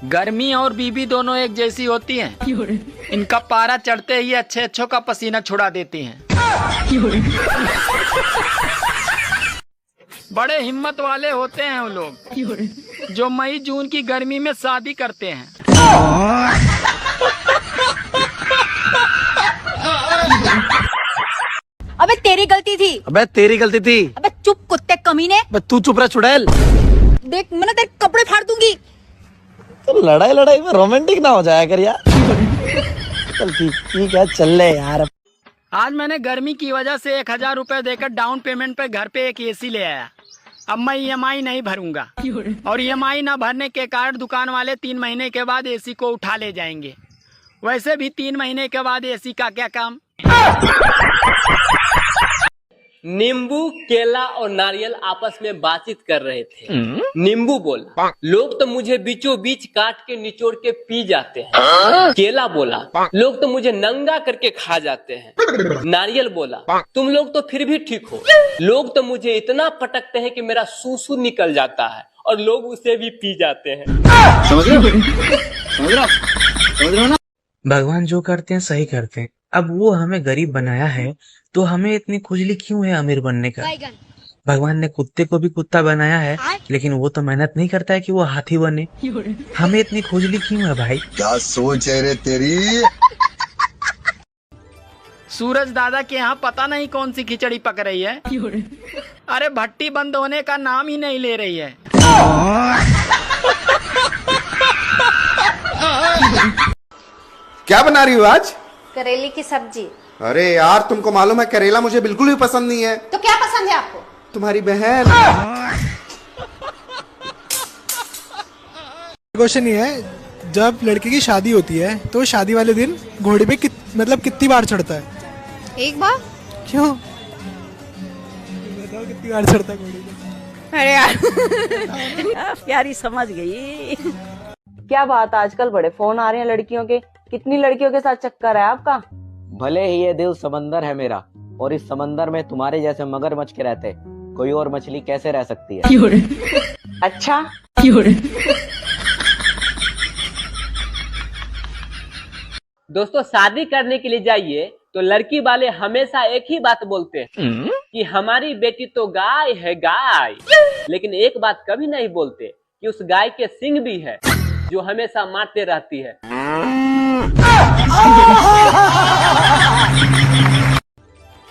गर्मी और बीबी दोनों एक जैसी होती हैं। इनका पारा चढ़ते ही अच्छे अच्छों का पसीना छुड़ा देती हैं। बड़े हिम्मत वाले होते हैं वो लोग जो मई जून की गर्मी में शादी करते हैं। अबे तेरी गलती थी। अबे तेरी गलती थी। अबे चुप कुत्ते कमीने। अबे तू चुप रह चुड़ैल। देख मैं तेरे कपड़े फाड़ दूंगी। तो लड़ाई में रोमांटिक ना हो जाया कर यार। चल ठीक है चल ले यार। आज मैंने गर्मी की वजह से 1000 रुपए देकर डाउन पेमेंट पे घर पे एक एसी ले आया। अब मैं EMI नहीं भरूंगा और EMI ना भरने के कारण दुकान वाले 3 महीने के बाद एसी को उठा ले जाएंगे। वैसे भी 3 महीने के बाद एसी का क्या काम। नींबू, केला और नारियल आपस में बातचीत कर रहे थे। नींबू बोला, लोग तो मुझे बीचों बीच काट के निचोड़ के पी जाते हैं। केला बोला, लोग तो मुझे नंगा करके खा जाते हैं। नारियल बोला, तुम लोग तो फिर भी ठीक हो, लोग तो मुझे इतना पटकते हैं कि मेरा सूसू निकल जाता है और लोग उसे भी पी जाते हैं। समझ रहे हो ना? भगवान जो करते हैं सही करते हैं। अब वो हमें गरीब बनाया है तो हमें इतनी खुजली क्यों है अमीर बनने का। भगवान ने कुत्ते को भी कुत्ता बनाया है लेकिन वो तो मेहनत नहीं करता है कि वो हाथी बने। हमें इतनी खुजली क्यों है भाई। क्या सोच है रे तेरी। सूरज दादा के यहाँ पता नहीं कौन सी खिचड़ी पक रही है। अरे भट्टी बंद होने का नाम ही नहीं ले रही है। क्या बना रही हो आज। करेले की सब्जी। अरे यार तुमको मालूम है करेला मुझे बिल्कुल भी पसंद नहीं है। तो क्या पसंद है आपको। तुम्हारी बहन। क्वेश्चन ये है, जब लड़के की शादी होती है तो शादी वाले दिन घोड़े पे मतलब कितनी बार चढ़ता है। एक बार। क्यों बताओ कितनी बार चढ़ता है घोड़े पे। अरे यार प्यारी समझ गई। क्या बात, आजकल बड़े फोन आ रहे हैं लड़कियों के। कितनी लड़कियों के साथ चक्कर है आपका। भले ही ये दिल समंदर है मेरा और इस समंदर में तुम्हारे जैसे मगरमच्छ के रहते कोई और मछली कैसे रह सकती है। अच्छा दोस्तों, शादी करने के लिए जाइए तो लड़की वाले हमेशा एक ही बात बोलते हैं कि हमारी बेटी तो गाय है गाय, लेकिन एक बात कभी नहीं बोलते कि उस गाय के सींग भी है जो हमेशा मारते रहती है।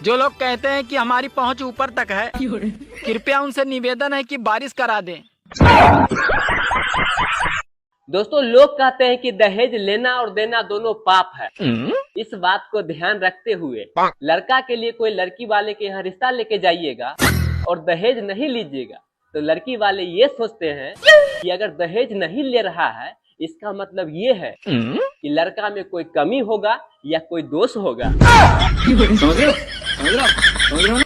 जो लोग कहते हैं कि हमारी पहुंच ऊपर तक है, कृपया उनसे निवेदन है कि बारिश करा दें। दोस्तों, लोग कहते हैं कि दहेज लेना और देना दोनों पाप है। इस बात को ध्यान रखते हुए लड़का के लिए कोई लड़की वाले के यहाँ रिश्ता लेके जाइएगा और दहेज नहीं लीजिएगा तो लड़की वाले ये सोचते हैं कि अगर दहेज नहीं ले रहा है इसका मतलब ये है कि लड़का में कोई कमी होगा या कोई दोष होगा। समझ रहे हो?